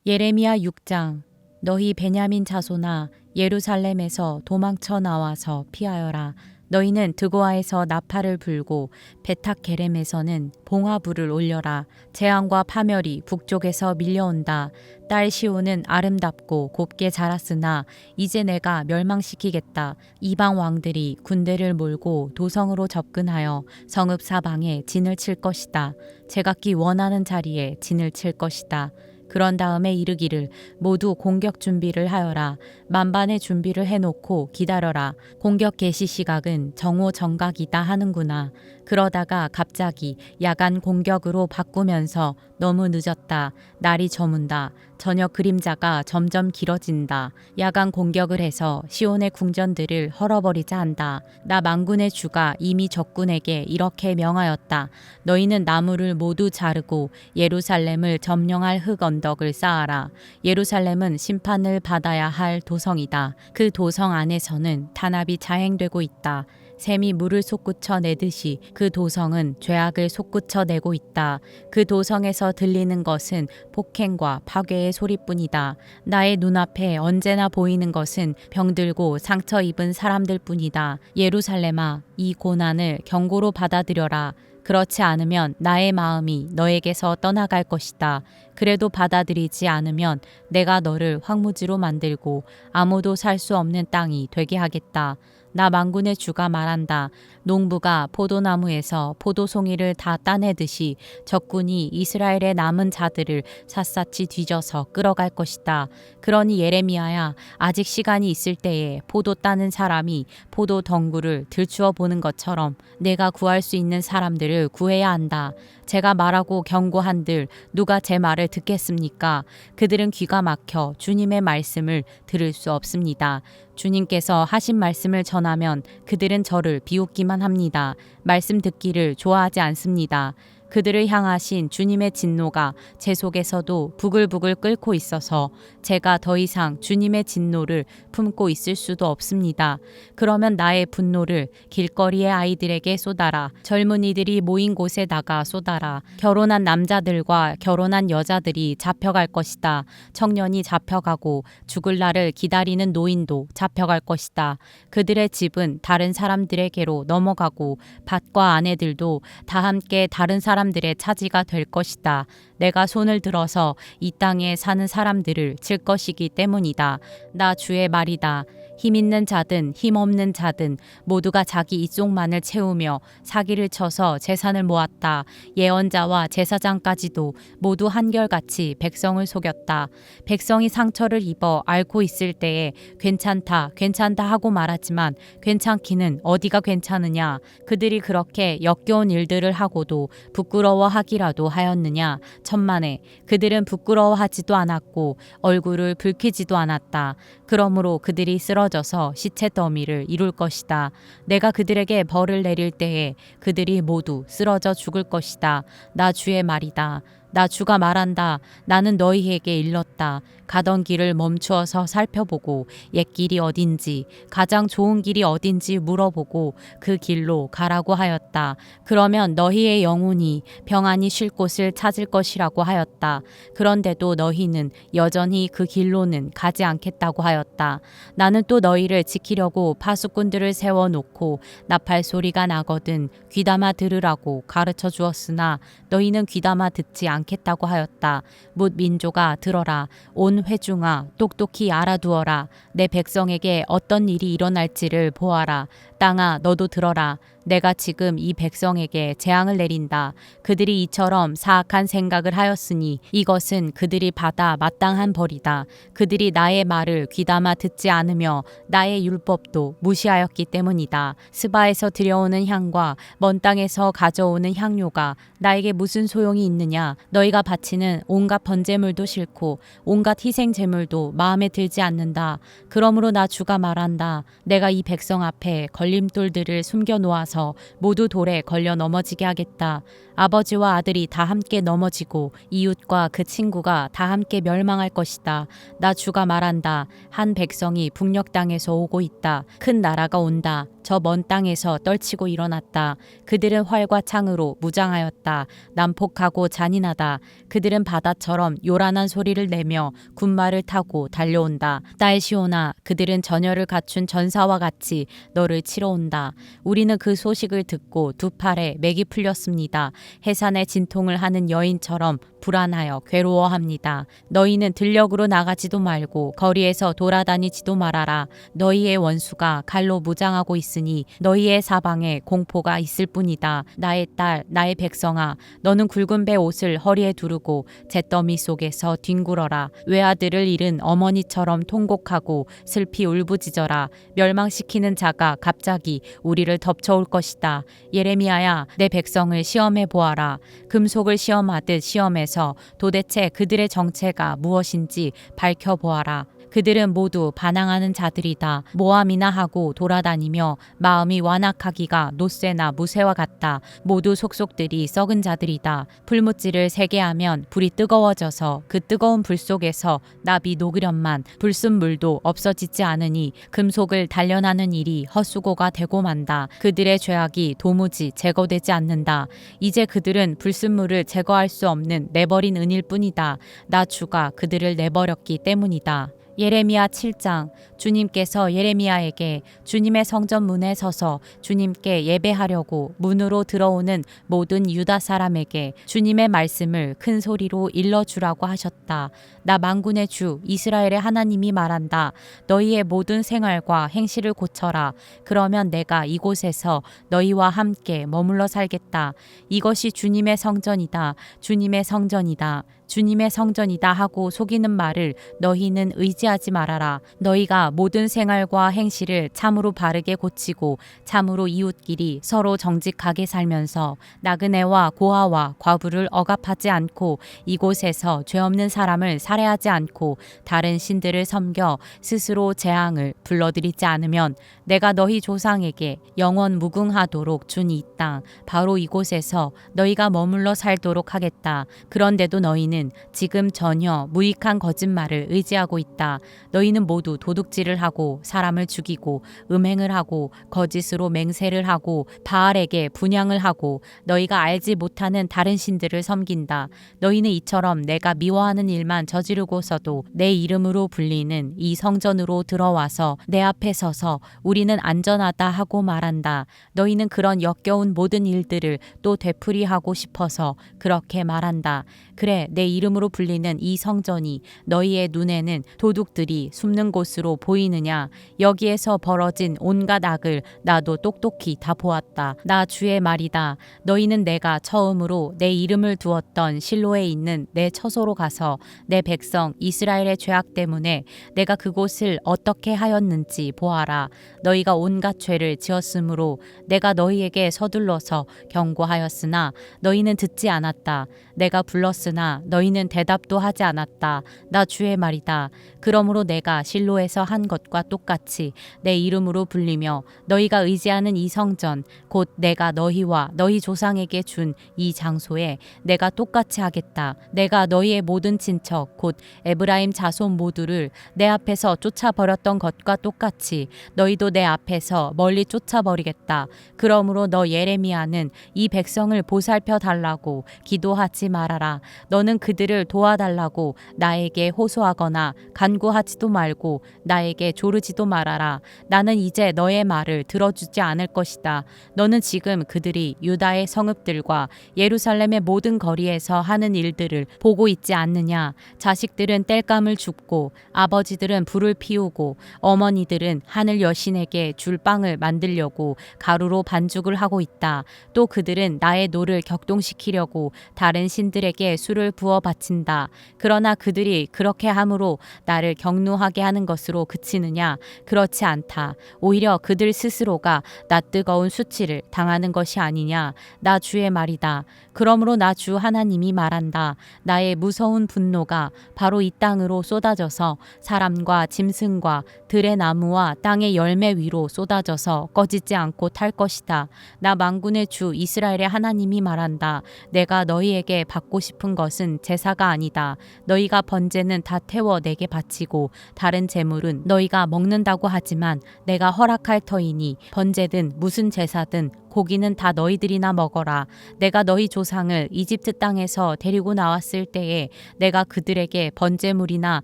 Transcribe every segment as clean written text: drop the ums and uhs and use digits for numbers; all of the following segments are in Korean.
예레미야 6장. 너희 베냐민 자손아 예루살렘에서 도망쳐 나와서 피하여라. 너희는 드고아에서 나팔을 불고 베탁게렘에서는 봉화불을 올려라. 재앙과 파멸이 북쪽에서 밀려온다. 딸 시온은 아름답고 곱게 자랐으나 이제 내가 멸망시키겠다. 이방 왕들이 군대를 몰고 도성으로 접근하여 성읍 사방에 진을 칠 것이다. 제각기 원하는 자리에 진을 칠 것이다. 그런 다음에 이르기를 모두 공격 준비를 하여라. 만반의 준비를 해놓고 기다려라. 공격 개시 시각은 정오정각이다 하는구나. 그러다가 갑자기 야간 공격으로 바꾸면서 너무 늦었다. 날이 저문다. 저녁 그림자가 점점 길어진다. 야간 공격을 해서 시온의 궁전들을 헐어버리자 한다. 나 만군의 주가 이미 적군에게 이렇게 명하였다. 너희는 나무를 모두 자르고 예루살렘을 점령할 흙 언덕을 쌓아라. 예루살렘은 심판을 받아야 할 도성이다. 그 도성 안에서는 탄압이 자행되고 있다. 샘이 물을 솟구쳐 내듯이 그 도성은 죄악을 솟구쳐 내고 있다. 그 도성에서 들리는 것은 폭행과 파괴의 소리뿐이다. 나의 눈앞에 언제나 보이는 것은 병들고 상처 입은 사람들 뿐이다. 예루살렘아, 이 고난을 경고로 받아들여라. 그렇지 않으면 나의 마음이 너에게서 떠나갈 것이다. 그래도 받아들이지 않으면 내가 너를 황무지로 만들고 아무도 살 수 없는 땅이 되게 하겠다. 나 만군의 주가 말한다. 농부가 포도나무에서 포도송이를 다 따내듯이 적군이 이스라엘의 남은 자들을 샅샅이 뒤져서 끌어갈 것이다. 그러니 예레미야야, 아직 시간이 있을 때에 포도 따는 사람이 포도 덩굴을 들추어 보는 것처럼 내가 구할 수 있는 사람들을 구해야 한다. 제가 말하고 경고한들 누가 제 말을 듣겠습니까? 그들은 귀가 막혀 주님의 말씀을 들을 수 없습니다. 주님께서 하신 말씀을 전하면 그들은 저를 비웃기만 합니다. 말씀 듣기를 좋아하지 않습니다. 그들을 향하신 주님의 진노가 제 속에서도 부글부글 끓고 있어서 제가 더 이상 주님의 진노를 품고 있을 수도 없습니다. 그러면 나의 분노를 길거리의 아이들에게 쏟아라. 젊은이들이 모인 곳에다가 쏟아라. 결혼한 남자들과 결혼한 여자들이 잡혀갈 것이다. 청년이 잡혀가고 죽을 날을 기다리는 노인도 잡혀갈 것이다. 그들의 집은 다른 사람들에게로 넘어가고 밭과 아내들도 다 함께 다른 사람들의 차지가 될 것이다. 내가 손을 들어서 이 땅에 사는 사람들을 칠 것이기 때문이다. 나 주의 말이다. 힘 있는 자든 힘 없는 자든 모두가 자기 이쪽만을 채우며 사기를 쳐서 재산을 모았다. 예언자와 제사장까지도 모두 한결같이 백성을 속였다. 백성이 상처를 입어 앓고 있을 때에 괜찮다, 괜찮다 하고 말하지만 괜찮기는 어디가 괜찮으냐. 그들이 그렇게 역겨운 일들을 하고도 부끄러워하기라도 하였느냐. 천만에 그들은 부끄러워하지도 않았고 얼굴을 붉히지도 않았다. 그러므로 그들이 쓰러져서 시체 더미를 이룰 것이다. 내가 그들에게 벌을 내릴 때에 그들이 모두 쓰러져 죽을 것이다. 나 주의 말이다. 나 주가 말한다. 나는 너희에게 일렀다. 가던 길을 멈추어서 살펴보고 옛길이 어딘지 가장 좋은 길이 어딘지 물어보고 그 길로 가라고 하였다. 그러면 너희의 영혼이 평안히 쉴 곳을 찾을 것이라고 하였다. 그런데도 너희는 여전히 그 길로는 가지 않겠다고 하였다. 나는 또 너희를 지키려고 파수꾼들을 세워놓고 나팔 소리가 나거든 귀담아 들으라고 가르쳐 주었으나 너희는 귀담아 듣지 않겠다고 하였다. 뭇 민족아 들어라. 온 회중아 똑똑히 알아두어라. 내 백성에게 어떤 일이 일어날지를 보아라. 땅아 너도 들어라. 내가 지금 이 백성에게 재앙을 내린다. 그들이 이처럼 사악한 생각을 하였으니 이것은 그들이 받아 마땅한 벌이다. 그들이 나의 말을 귀담아 듣지 않으며 나의 율법도 무시하였기 때문이다. 스바에서 들여오는 향과 먼 땅에서 가져오는 향료가 나에게 무슨 소용이 있느냐. 너희가 바치는 온갖 번제물도 싫고 온갖 희생 제물도 마음에 들지 않는다. 그러므로 나 주가 말한다. 내가 이 백성 앞에 걸림돌들을 숨겨 놓아서 모두 돌에 걸려 넘어지게 하겠다. 아버지와 아들이 다 함께 넘어지고 이웃과 그 친구가 다 함께 멸망할 것이다. 나 주가 말한다. 한 백성이 북녘 땅에서 오고 있다. 큰 나라가 온다. 저 먼 땅에서 떨치고 일어났다. 그들은 활과 창으로 무장하였다. 난폭하고 잔인하다. 그들은 바다처럼 요란한 소리를 내며 군마를 타고 달려온다. 딸 시온아, 그들은 전열을 갖춘 전사와 같이 너를 치러 온다. 우리는 그 소식을 듣고 두 팔에 맥이 풀렸습니다. 해산에 진통을 하는 여인처럼 불안하여 괴로워합니다. 너희는 들녘으로 나가지도 말고 거리에서 돌아다니지도 말아라. 너희의 원수가 칼로 무장하고 있으니 너희의 사방에 공포가 있을 뿐이다. 나의 딸, 나의 백성아, 너는 굵은 배 옷을 허리에 두르고 잿더미 속에서 뒹굴어라. 외아들을 잃은 어머니처럼 통곡하고 슬피 울부짖어라. 멸망시키는 자가 갑자기 우리를 덮쳐올 것이다. 예레미야야, 내 백성을 시험해 보아라. 금속을 시험하듯 시험해서 도대체 그들의 정체가 무엇인지 밝혀보아라. 그들은 모두 반항하는 자들이다. 모함이나 하고 돌아다니며 마음이 완악하기가 노쇠나 무쇠와 같다. 모두 속속들이 썩은 자들이다. 풀무찌를 세게 하면 불이 뜨거워져서 그 뜨거운 불 속에서 납이 녹으련만 불순물도 없어지지 않으니 금속을 단련하는 일이 헛수고가 되고 만다. 그들의 죄악이 도무지 제거되지 않는다. 이제 그들은 불순물을 제거할 수 없는 내버린 은일 뿐이다. 나 주가 그들을 내버렸기 때문이다. 예레미야 7장. 주님께서 예레미야에게 주님의 성전 문에 서서 주님께 예배하려고 문으로 들어오는 모든 유다 사람에게 주님의 말씀을 큰 소리로 일러주라고 하셨다. 나 만군의 주 이스라엘의 하나님이 말한다. 너희의 모든 생활과 행실을 고쳐라. 그러면 내가 이곳에서 너희와 함께 머물러 살겠다. 이것이 주님의 성전이다. 주님의 성전이다. 주님의 성전이다 하고 속이는 말을 너희는 의지하지 말아라. 너희가 모든 생활과 행실을 참으로 바르게 고치고 참으로 이웃끼리 서로 정직하게 살면서 나그네와 고아와 과부를 억압하지 않고 이곳에서 죄 없는 사람을 살해하지 않고 다른 신들을 섬겨 스스로 재앙을 불러들이지 않으면 내가 너희 조상에게 영원 무궁하도록 준 이 땅 바로 이곳에서 너희가 머물러 살도록 하겠다. 그런데도 너희는 지금 전혀 무익한 거짓말을 의지하고 있다. 너희는 모두 도둑질을 하고 사람을 죽이고 음행을 하고 거짓으로 맹세를 하고 바알에게 분향을 하고 너희가 알지 못하는 다른 신들을 섬긴다. 너희는 이처럼 내가 미워하는 일만 저지르고서도 내 이름으로 불리는 이 성전으로 들어와서 내 앞에 서서 우리는 안전하다 하고 말한다. 너희는 그런 역겨운 모든 일들을 또 되풀이하고 싶어서 그렇게 말한다. 그래, 내 이름으로 불리는 이 성전이 너희의 눈에는 도둑들이 숨는 곳으로 보이느냐? 여기에서 벌어진 온갖 악을 나도 똑똑히 다 보았다. 나 주의 말이다. 너희는 내가 처음으로 내 이름을 두었던 실로에 있는 내 처소로 가서 내 백성 이스라엘의 죄악 때문에 내가 그곳을 어떻게 하였는지 보아라. 너희가 온갖 죄를 지었으므로 내가 너희에게 서둘러서 경고하였으나 너희는 듣지 않았다. 내가 불렀으나 너희는 대답도 하지 않았다. 나 주의 말이다. 그러므로 내가 실로에서 한 것과 똑같이 내 이름으로 불리며 너희가 의지하는 이 성전 곧 내가 너희와 너희 조상에게 준 이 장소에 내가 똑같이 하겠다. 내가 너희의 모든 친척 곧 에브라임 자손 모두를 내 앞에서 쫓아버렸던 것과 똑같이 너희도 내 앞에서 멀리 쫓아버리겠다. 그러므로 너 예레미야는 이 백성을 보살펴 달라고 기도하지 말아라. 너는 그들을 도와달라고 나에게 호소하거나 간구하지도 말고 나에게 조르지도 말아라. 나는 이제 너의 말을 들어주지 않을 것이다. 너는 지금 그들이 유다의 성읍들과 예루살렘의 모든 거리에서 하는 일들을 보고 있지 않느냐? 자식들은 땔감을 줍고 아버지들은 불을 피우고 어머니들은 하늘 여신에게 줄 빵을 만들려고 가루로 반죽을 하고 있다. 또 그들은 나의 노를 격동시키려고 다른 신들에게 술을 부어 부어 바친다. 그러나 그들이 그렇게 함으로 나를 격노하게 하는 것으로 그치느냐? 그렇지 않다. 오히려 그들 스스로가 나 뜨거운 수치를 당하는 것이 아니냐? 나 주의 말이다. 그러므로 나 주 하나님이 말한다. 나의 무서운 분노가 바로 이 땅으로 쏟아져서 사람과 짐승과 들의 나무와 땅의 열매 위로 쏟아져서 꺼지지 않고 탈 것이다. 나 만군의 주 이스라엘의 하나님이 말한다. 내가 너희에게 받고 싶은 것은 제사가 아니다. 너희가 번제는 다 태워 내게 바치고 다른 제물은 너희가 먹는다고 하지만 내가 허락할 터이니 번제든 무슨 제사든 고기는 다 너희들이나 먹어라. 내가 너희 조상을 이집트 땅에서 데리고 나왔을 때에 내가 그들에게 번제물이나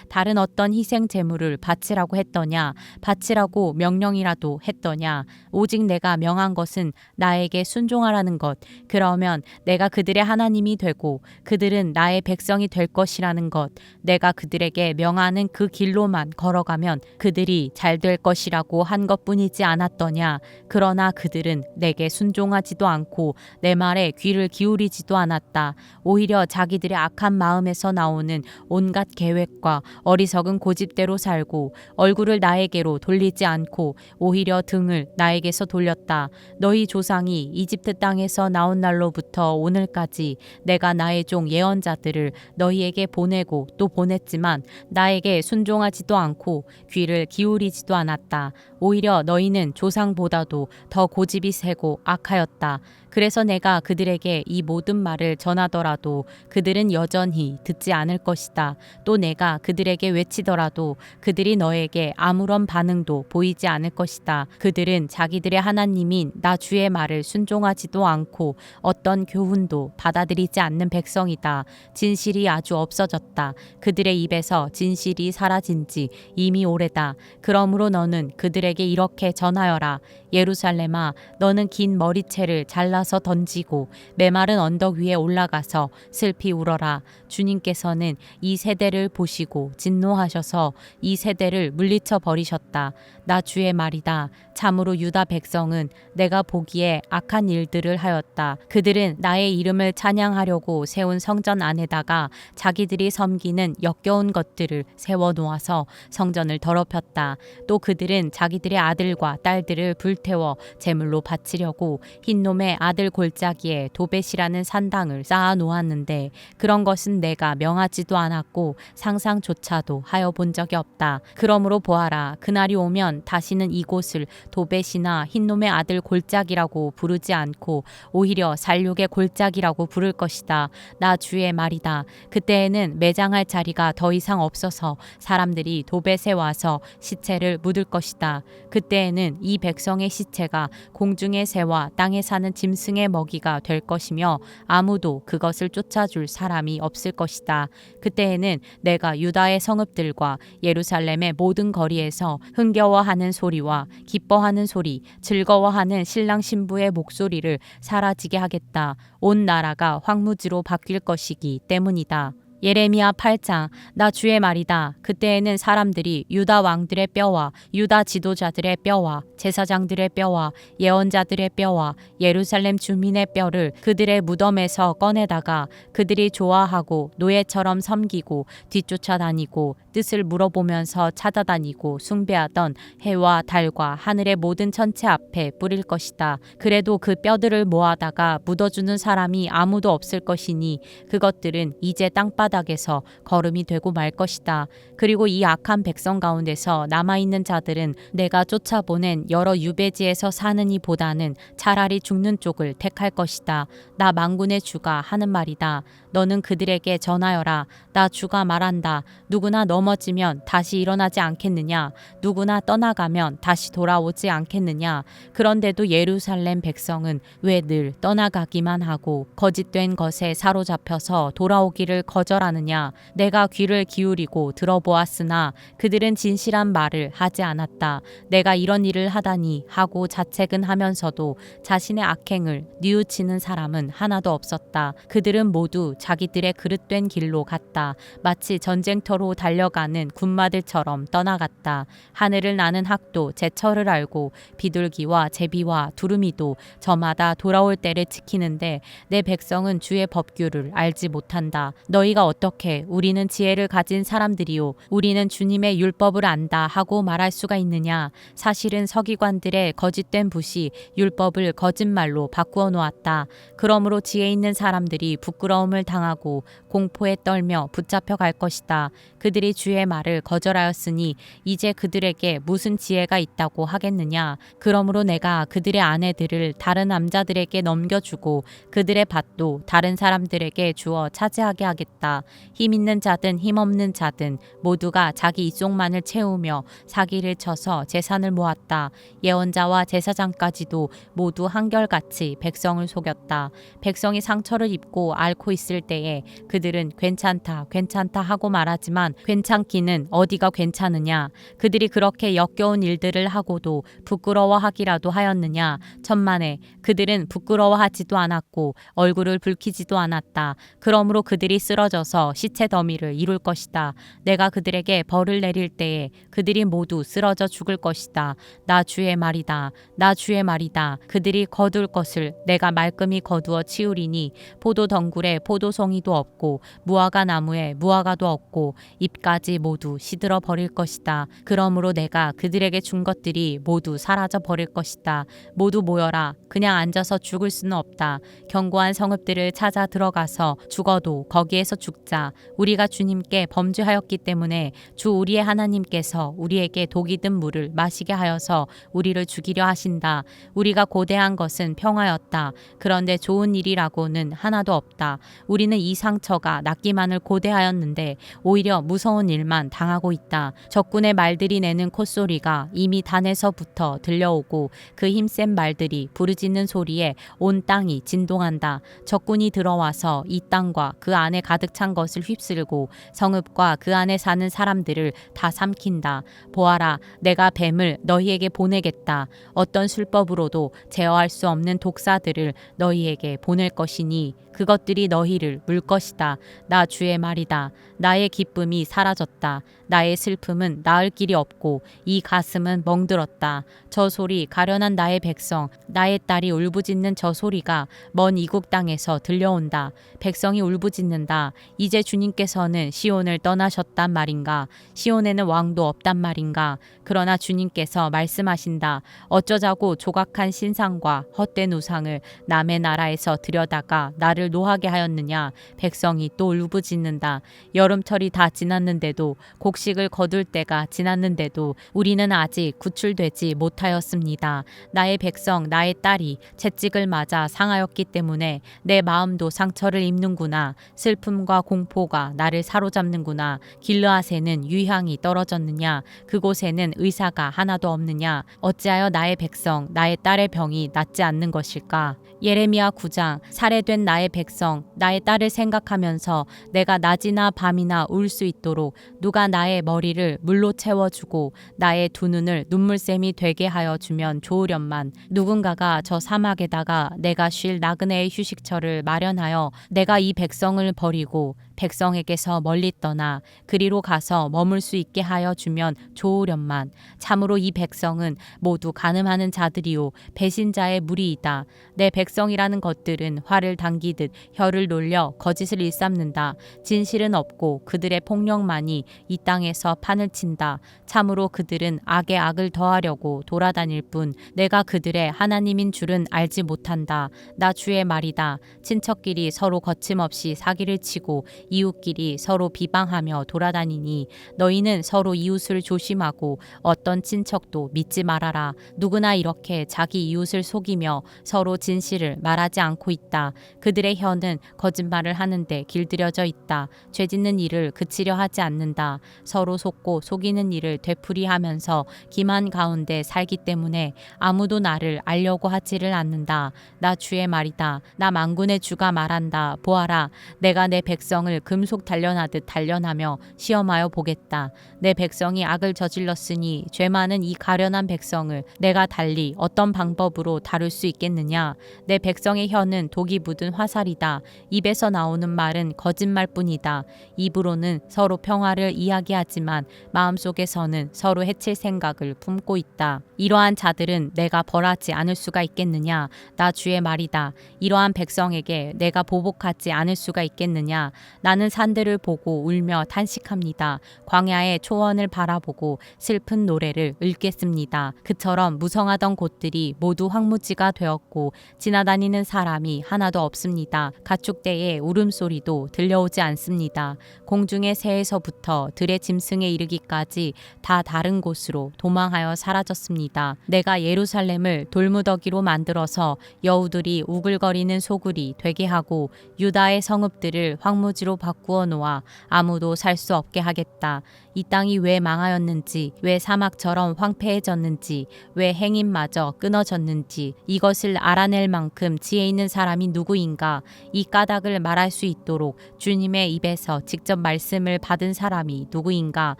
다른 어떤 희생 제물을 바치라고 했더냐? 바치라고 명령이라도 했더냐? 오직 내가 명한 것은 나에게 순종하라는 것. 그러면 내가 그들의 하나님이 되고 그들은 나의 백성이 될 것이라는 것. 내가 그들에게 명하는 그 길로만 걸어가면 그들이 잘 될 것이라고 한 것뿐이지 않았더냐? 그러나 그들은 내게 순종하지도 않고 내 말에 귀를 기울이지도 않았다. 오히려 자기들의 악한 마음에서 나오는 온갖 계획과 어리석은 고집대로 살고 얼굴을 나에게로 돌리지 않고 오히려 등을 나에게서 돌렸다. 너희 조상이 이집트 땅에서 나온 날로부터 오늘까지 내가 나의 종 예언자들을 너희에게 보내고 또 보냈지만 나에게 순종하지도 않고 귀를 기울이지도 않았다. 오히려 너희는 조상보다도 더 고집이 세고 악하였다. 그래서 내가 그들에게 이 모든 말을 전하더라도 그들은 여전히 듣지 않을 것이다. 또 내가 그들에게 외치더라도 그들이 너에게 아무런 반응도 보이지 않을 것이다. 그들은 자기들의 하나님인 나 주의 말을 순종하지도 않고 어떤 교훈도 받아들이지 않는 백성이다. 진실이 아주 없어졌다. 그들의 입에서 진실이 사라진 지 이미 오래다. 그러므로 너는 그들에게 이렇게 전하여라. 예루살렘아, 너는 긴 머리채를 잘라서 던지고 메마른 언덕 위에 올라가서 슬피 울어라. 주님께서는 이 세대를 보시고 진노하셔서 이 세대를 물리쳐 버리셨다. 나 주의 말이다. 참으로 유다 백성은 내가 보기에 악한 일들을 하였다. 그들은 나의 이름을 찬양하려고 세운 성전 안에다가 자기들이 섬기는 역겨운 것들을 세워 놓아서 성전을 더럽혔다. 또 그들은 자기들의 아들과 딸들을 불태워 제물로 바치려고 흰놈의 아들 골짜기에 도벳이라는 산당을 쌓아 놓았는데 그런 것은 내가 명하지도 않았고 상상조차도 하여 본 적이 없다. 그러므로 보아라. 그날이 오면 다시는 이곳을 도벳이나 흰놈의 아들 골짜기라고 부르지 않고 오히려 살육의 골짜기라고 부를 것이다. 나 주의 말이다. 그때에는 매장할 자리가 더 이상 없어서 사람들이 도벳에 와서 시체를 묻을 것이다. 그때에는 이 백성의 시체가 공중의 새와 땅에 사는 짐승의 먹이가 될 것이며 아무도 그것을 쫓아줄 사람이 없을 것이다. 그때에는 내가 유다의 성읍들과 예루살렘의 모든 거리에서 흥겨워하는 소리와 기뻐하는 소리, 즐거워하는 신랑 신부의 목소리를 사라지게 하겠다. 온 나라가 황무지로 바뀔 것이기 때문이다. 예레미야 8장. 나 주의 말이다. 그때에는 사람들이 유다 왕들의 뼈와 유다 지도자들의 뼈와 제사장들의 뼈와 예언자들의 뼈와 예루살렘 주민의 뼈를 그들의 무덤에서 꺼내다가 그들이 좋아하고 노예처럼 섬기고 뒤쫓아다니고 뜻을 물어보면서 찾아다니고 숭배하던 해와 달과 하늘의 모든 천체 앞에 뿌릴 것이다. 그래도 그 뼈들을 모아다가 묻어주는 사람이 아무도 없을 것이니 그것들은 이제 땅바닥에서 거름이 되고 말 것이다. 그리고 이 악한 백성 가운데서 남아있는 자들은 내가 쫓아보낸 여러 유배지에서 사는 이보다는 차라리 죽는 쪽을 택할 것이다. 나 만군의 주가 하는 말이다. 너는 그들에게 전하여라. 나 주가 말한다. 누구나 넘어지면 다시 일어나지 않겠느냐? 누구나 떠나가면 다시 돌아오지 않겠느냐? 그런데도 예루살렘 백성은 왜 늘 떠나가기만 하고 거짓된 것에 사로잡혀서 돌아오기를 거절하느냐? 내가 귀를 기울이고 들어보았으나 그들은 진실한 말을 하지 않았다. 내가 이런 일을 하다니 하고 자책은 하면서도 자신의 악행을 뉘우치는 사람은 하나도 없었다. 그들은 모두 자기들의 그릇된 길로 갔다. 마치 전쟁터로 달려가 가는 군마들처럼 떠나갔다. 하늘을 나는 학도 제철을 알고 비둘기와 제비와 두루미도 저마다 돌아올 때를 지키는데 내 백성은 주의 법규를 알지 못한다. 너희가 어떻게 우리는 지혜를 가진 사람들이요 우리는 주님의 율법을 안다 하고 말할 수가 있느냐. 사실은 서기관들의 거짓된 붓이 율법을 거짓말로 바꾸어 놓았다. 그러므로 지혜 있는 사람들이 부끄러움을 당하고 공포에 떨며 붙잡혀 갈 것이다. 그들이 주의 말을 거절하였으니 이제 그들에게 무슨 지혜가 있다고 하겠느냐. 그러므로 내가 그들의 아내들을 다른 남자들에게 넘겨주고 그들의 밭도 다른 사람들에게 주어 차지하게 하겠다. 힘 있는 자든 힘없는 자든 모두가 자기 이쪽만을 채우며 사기를 쳐서 재산을 모았다. 예언자와 제사장까지도 모두 한결같이 백성을 속였다. 백성이 상처를 입고 앓고 있을 때에 그들은 괜찮다 괜찮다 하고 말하지만 괜찮기는 어디가 괜찮으냐. 그들이 그렇게 역겨운 일들을 하고도 부끄러워하기라도 하였느냐. 천만에 그들은 부끄러워하지도 않았고 얼굴을 붉히지도 않았다. 그러므로 그들이 쓰러져서 시체 더미를 이룰 것이다. 내가 그들에게 벌을 내릴 때에 그들이 모두 쓰러져 죽을 것이다. 나 주의 말이다. 나 주의 말이다. 그들이 거둘 것을 내가 말끔히 거두어 치우리니 포도 덩굴에 포도송이도 없고 무화과 나무에 무화과도 없고 잎까지 모두 시들어 버릴 것이다. 그러므로 내가 그들에게 준 것들이 모두 사라져 버릴 것이다. 모두 모여라. 그냥 앉아서 죽을 수는 없다. 견고한 성읍들을 찾아 들어가서 죽어도 거기에서 죽자. 우리가 주님께 범죄하였기 때문에 주 우리의 하나님께서 우리에게 독이 든 물을 마시게 하여서 우리를 죽이려 하신다. 우리가 고대한 것은 평화였다. 그런데 좋은 일이라고는 하나도 없다. 우리는 이 상처가 낫기만을 고대하였는데 오히려 무서운 일만 당하고 있다. 적군의 말들이 내는 콧소리가 이미 단에서부터 들려오고 그 힘센 말들이 부르짖는 소리에 온 땅이 진동한다. 적군이 들어와서 이 땅과 그 안에 가득 찬 것을 휩쓸고 성읍과 그 안에 사는 사람들을 다 삼킨다. 보아라, 내가 뱀을 너희에게 보내겠다. 어떤 술법으로도 제어할 수 없는 독사들을 너희에게 보낼 것이니 그것들이 너희를 물 것이다. 나 주의 말이다. 나의 기쁨이 사라졌다. 나의 슬픔은 나을 길이 없고 이 가슴은 멍들었다. 저 소리 가련한 나의 백성, 나의 딸이 울부짖는 저 소리가 먼 이국 땅에서 들려온다. 백성이 울부짖는다. 이제 주님께서는 시온을 떠나셨단 말인가? 시온에는 왕도 없단 말인가? 그러나 주님께서 말씀하신다. 어쩌자고 조각한 신상과 헛된 우상을 남의 나라에서 들여다가 나를 노하게 하였느냐. 백성이 또 울부짖는다. 여름철이 다 지났는데도 곡식을 거둘 때가 지났는데도 우리는 아직 구출되지 못하였습니다. 나의 백성 나의 딸이 채찍을 맞아 상하였기 때문에 내 마음도 상처를 입는구나. 슬픔과 공포가 나를 사로잡는구나. 길르앗에는 유향이 떨어졌느냐. 그곳에는 의사가 하나도 없느냐. 어찌하여 나의 백성 나의 딸의 병이 낫지 않는 것일까. 예레미야 9장. 살해된 나의 백성 나의 딸을 생각하면서 내가 낮이나 밤이나 울 수 있도록 누가 나의 머리를 물로 채워주고 나의 두 눈을 눈물샘이 되게 하여 주면 좋으련만. 누군가가 저 사막에다가 내가 쉴 나그네의 휴식처를 마련하여 내가 이 백성을 버리고 백성에게서 멀리 떠나 그리로 가서 머물 수 있게 하여 주면 좋으련만. 참으로 이 백성은 모두 간음하는 자들이요 배신자의 무리이다. 내 백성이라는 것들은 활을 당기듯 혀를 놀려 거짓을 일삼는다. 진실은 없고 그들의 폭력만이 이 땅에서 판을 친다. 참으로 그들은 악에 악을 더하려고 돌아다닐 뿐 내가 그들의 하나님인 줄은 알지 못한다. 나 주의 말이다. 친척끼리 서로 거침없이 사기를 치고 이웃끼리 서로 비방하며 돌아다니니 너희는 서로 이웃을 조심하고 어떤 친척도 믿지 말아라. 누구나 이렇게 자기 이웃을 속이며 서로 진실을 말하지 않고 있다. 그들의 혀는 거짓말을 하는데 길들여져 있다. 죄짓는 일을 그치려 하지 않는다. 서로 속고 속이는 일을 되풀이하면서 기만 가운데 살기 때문에 아무도 나를 알려고 하지를 않는다. 나 주의 말이다. 나 만군의 주가 말한다. 보아라, 내가 내 백성을 영혼을 금속 단련하듯 단련하며 시험하여 보겠다. 내 백성이 악을 저질렀으니 죄 많은 이 가련한 백성을 내가 달리 어떤 방법으로 다룰 수 있겠느냐. 내 백성의 혀는 독이 묻은 화살이다. 입에서 나오는 말은 거짓말뿐이다. 입으로는 서로 평화를 이야기하지만 마음속에서는 서로 해칠 생각을 품고 있다. 이러한 자들은 내가 벌하지 않을 수가 있겠느냐. 나 주의 말이다. 이러한 백성에게 내가 보복하지 않을 수가 있겠느냐. 나는 산들을 보고 울며 탄식합니다. 광야의 초원을 바라보고 슬픈 노래를 읊겠습니다. 그처럼 무성하던 곳들이 모두 황무지가 되었고 지나다니는 사람이 하나도 없습니다. 가축대의 울음소리도 들려오지 않습니다. 공중의 새에서부터 들의 짐승에 이르기까지 다 다른 곳으로 도망하여 사라졌습니다. 내가 예루살렘을 돌무더기로 만들어서 여우들이 우글거리는 소굴이 되게 하고 유다의 성읍들을 황무지로 바꾸어 놓아 아무도 살 수 없게 하겠다. 이 땅이 왜 망하였는지, 왜 사막처럼 황폐해졌는지, 왜 행인마저 끊어졌는지 이것을 알아낼 만큼 지혜 있는 사람이 누구인가? 이 까닭을 말할 수 있도록 주님의 입에서 직접 말씀을 받은 사람이 누구인가?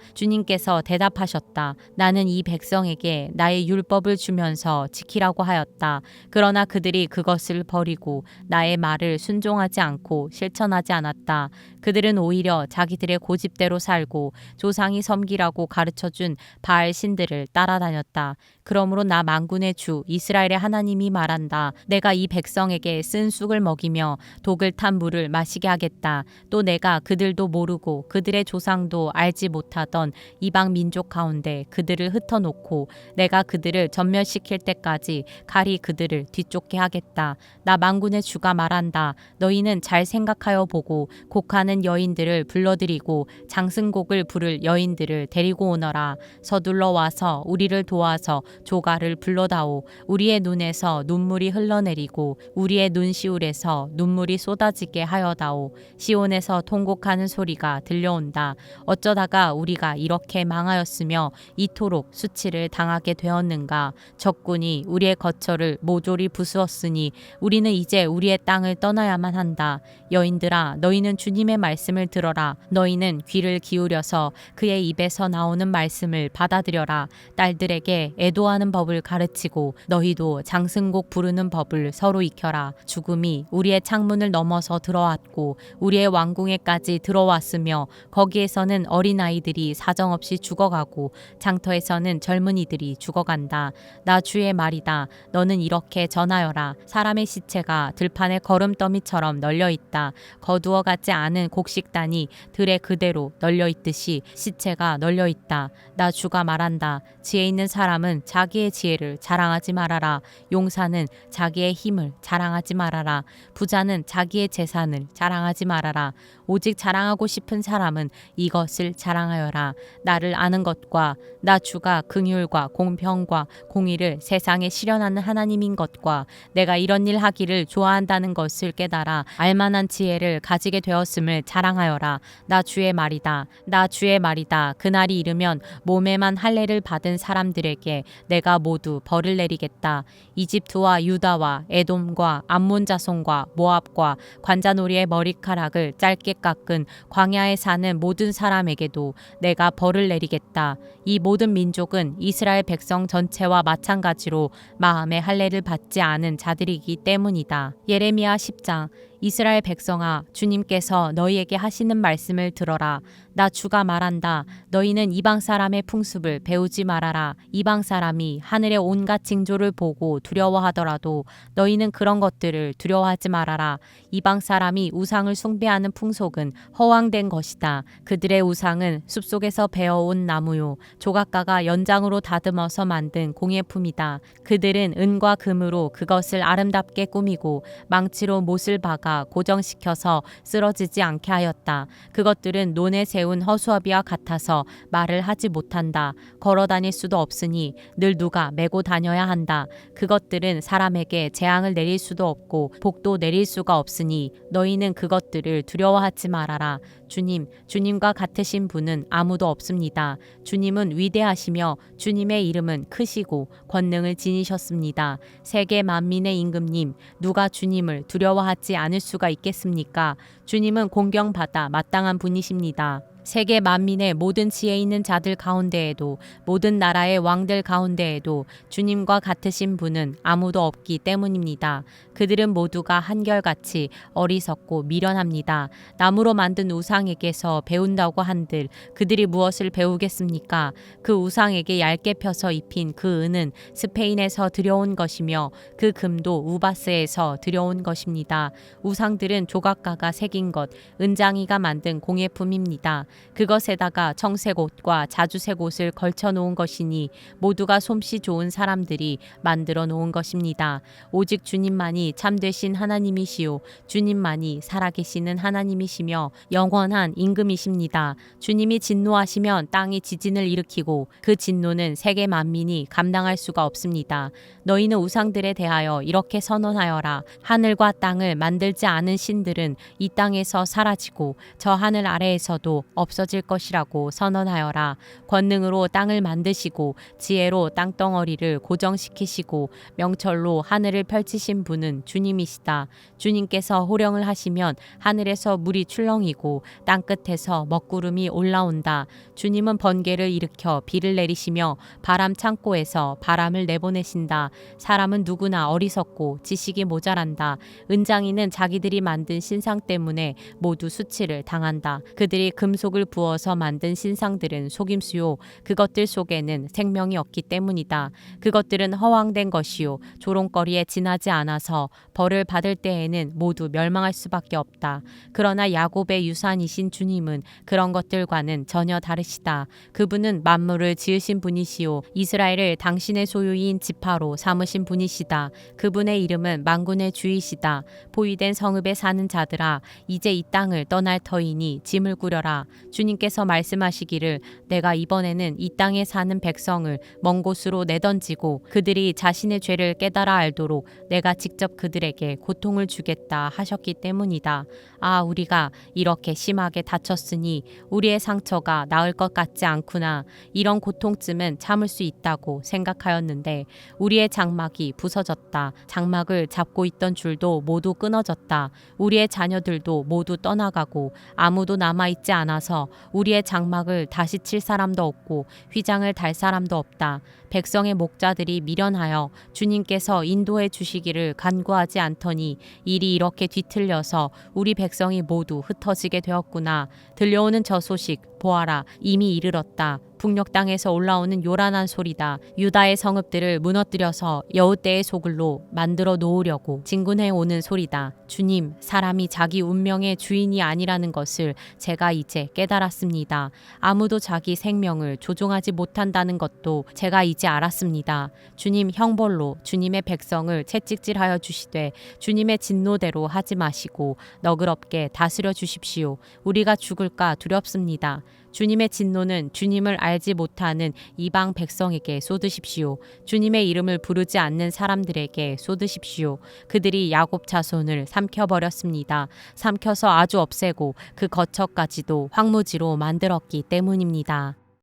주님께서 대답하셨다. 나는 이 백성에게 나의 율법을 주면서 지키라고 하였다. 그러나 그들이 그것을 버리고 나의 말을 순종하지 않고 실천하지 않았다. 그들은 오히려 자기들의 고집대로 살고 조상이 섬기라고 가르쳐준 바알 신들을 따라다녔다. 그러므로 나 만군의 주 이스라엘의 하나님이 말한다. 내가 이 백성에게 쓴 쑥을 먹이며 독을 탄 물을 마시게 하겠다. 또 내가 그들도 모르고 그들의 조상도 알지 못하던 이방 민족 가운데 그들을 흩어놓고 내가 그들을 전멸시킬 때까지 칼이 그들을 뒤쫓게 하겠다. 나 만군의 주가 말한다. 너희는 잘 생각하여 보고 곡하는 여인들을 불러들이고 장승곡을 부를 여인들을 데리고 오너라. 서둘러 와서 우리를 도와서 조가를 불러다오. 우리의 눈에서 눈물이 흘러내리고 우리의 눈시울에서 눈물이 쏟아지게 하여다오. 시온에서 통곡하는 소리가 들려온다. 어쩌다가 우리가 이렇게 망하였으며 이토록 수치를 당하게 되었는가. 적군이 우리의 거처를 모조리 부수었으니 우리는 이제 우리의 땅을 떠나야만 한다. 여인들아, 너희는 주님의 말씀을 들어라. 너희는 귀를 기울여서 그의 입에서 나오는 말씀을 받아들여라. 딸들에게 애도하는 법을 가르치고 너희도 장승곡 부르는 법을 서로 익혀라. 죽음이 우리의 창문을 넘어서 들어왔고 우리의 왕궁에까지 들어왔으며 거기에서는 어린아이들이 사정없이 죽어가고 장터에서는 젊은이들이 죽어간다. 나 주의 말이다. 너는 이렇게 전하여라. 사람의 시체가 들판에 거름더미처럼 널려있다. 거두어가지 않은 곡식단이 들에 그대로 널려있듯이 시체가 널려있다. 나 주가 말한다. 지혜 있는 사람은 자기의 지혜를 자랑하지 말아라. 용사는 자기의 힘을 자랑하지 말아라. 부자는 자기의 재산을 자랑하지 말아라. 오직 자랑하고 싶은 사람은 이것을 자랑하여라. 나를 아는 것과 나 주가 긍휼과 공평과 공의를 세상에 실현하는 하나님인 것과 내가 이런 일 하기를 좋아한다는 것을 깨달아 알만한 지혜를 가지게 되었음을 자랑하여라. 나 주의 말이다. 나 주의 말이다. 그날이 이르면 몸에만 할례를 받은 사람들에게 내가 모두 벌을 내리겠다. 이집트와 유다와 에돔과 암몬 자손과 모압과 관자놀이의 머리카락을 짧게 깎은 광야에 사는 모든 사람에게도 내가 벌을 내리겠다. 이 모든 민족은 이스라엘 백성 전체와 마찬가지로 마음의 할례를 받지 않은 자들이기 때문이다. 예레미야 10장. 이스라엘 백성아, 주님께서 너희에게 하시는 말씀을 들어라. 나 주가 말한다. 너희는 이방 사람의 풍습을 배우지 말아라. 이방 사람이 하늘의 온갖 징조를 보고 두려워하더라도 너희는 그런 것들을 두려워하지 말아라. 이방 사람이 우상을 숭배하는 풍속은 허황된 것이다. 그들의 우상은 숲속에서 베어온 나무요 조각가가 연장으로 다듬어서 만든 공예품이다. 그들은 은과 금으로 그것을 아름답게 꾸미고 망치로 못을 박아 고정시켜서 쓰러지지 않게 하였다. 그것들은 논에 세운 허수아비와 같아서 말을 하지 못한다. 걸어 다닐 수도 없으니 늘 누가 메고 다녀야 한다. 그것들은 사람에게 재앙을 내릴 수도 없고 복도 내릴 수가 없으니 너희는 그것들을 두려워하지 말아라. 주님, 주님과 같으신 분은 아무도 없습니다. 주님은 위대하시며 주님의 이름은 크시고 권능을 지니셨습니다. 세계 만민의 임금님, 누가 주님을 두려워하지 않을 수가 있겠습니까? 주님은 공경받아 마땅한 분이십니다. 세계 만민의 모든 지혜 있는 자들 가운데에도 모든 나라의 왕들 가운데에도 주님과 같으신 분은 아무도 없기 때문입니다. 그들은 모두가 한결같이 어리석고 미련합니다. 나무로 만든 우상에게서 배운다고 한들 그들이 무엇을 배우겠습니까? 그 우상에게 얇게 펴서 입힌 그 은은 스페인에서 들여온 것이며 그 금도 우바스에서 들여온 것입니다. 우상들은 조각가가 새긴 것, 은장이가 만든 공예품입니다. 그것에다가 청색 옷과 자주색 옷을 걸쳐 놓은 것이니 모두가 솜씨 좋은 사람들이 만들어 놓은 것입니다. 오직 주님만이 참되신 하나님이시요 주님만이 살아계시는 하나님이시며 영원한 임금이십니다. 주님이 진노하시면 땅이 지진을 일으키고 그 진노는 세계 만민이 감당할 수가 없습니다. 너희는 우상들에 대하여 이렇게 선언하여라. 하늘과 땅을 만들지 않은 신들은 이 땅에서 사라지고 저 하늘 아래에서도 없어질 것이라고 선언하여라. 권능으로 땅을 만드시고 지혜로 땅덩어리를 고정시키시고 명철로 하늘을 펼치신 분은 주님이시다. 주님께서 호령을 하시면 하늘에서 물이 출렁이고 땅끝에서 먹구름이 올라온다. 주님은 번개를 일으켜 비를 내리시며 바람 창고에서 바람을 내보내신다. 사람은 누구나 어리석고 지식이 모자란다. 은장이는 자기들이 만든 신상 때문에 모두 수치를 당한다. 그들이 금속을 부어서 만든 신상들은 속임수요 그것들 속에는 생명이 없기 때문이다. 그것들은 허황된 것이요 조롱거리에 지나지 않아서 벌을 받을 때에는 모두 멸망할 수밖에 없다. 그러나 야곱의 유산이신 주님은 그런 것들과는 전혀 다르시다. 그분은 만물을 지으신 분이시요 이스라엘을 당신의 소유인 지파로 삼으신 분이시다. 그분의 이름은 만군의 주이시다. 포위된 성읍에 사는 자들아 이제 이 땅을 떠날 터이니 짐을 꾸려라. 주님께서 말씀하시기를 내가 이번에는 이 땅에 사는 백성을 먼 곳으로 내던지고 그들이 자신의 죄를 깨달아 알도록 내가 직접 그들에게 고통을 주겠다 하셨기 때문이다. 아 우리가 이렇게 심하게 다쳤으니 우리의 상처가 나을 것 같지 않구나. 이런 고통쯤은 참을 수 있다고 생각하였는데 우리의 장막이 부서졌다. 장막을 잡고 있던 줄도 모두 끊어졌다. 우리의 자녀들도 모두 떠나가고 아무도 남아있지 않아서 우리의 장막을 다시 칠 사람도 없고 휘장을 달 사람도 없다. 백성의 목자들이 미련하여 주님께서 인도해 주시기를 간구하지 않더니 일이 이렇게 뒤틀려서 우리 백성이 모두 흩어지게 되었구나. 들려오는 저 소식 보아라. 이미 이르렀다. 북녘 땅에서 올라오는 요란한 소리다. 유다의 성읍들을 무너뜨려서 여우떼의 소굴로 만들어 놓으려고 진군해 오는 소리다. 주님, 사람이 자기 운명의 주인이 아니라는 것을 제가 이제 깨달았습니다. 아무도 자기 생명을 조종하지 못한다는 것도 제가 이제 알았습니다. 주님 형벌로 주님의 백성을 채찍질하여 주시되 주님의 진노대로 하지 마시고 너그럽게 다스려 주십시오. 우리가 죽을까 두렵습니다. 주님의 진노는 주님을 알지 못하는 이방 백성에게 쏟으십시오. 주님의 이름을 부르지 않는 사람들에게 쏟으십시오. 그들이 야곱 자손을 삼켜버렸습니다. 삼켜서 아주 없애고 그 거처까지도 황무지로 만들었기 때문입니다.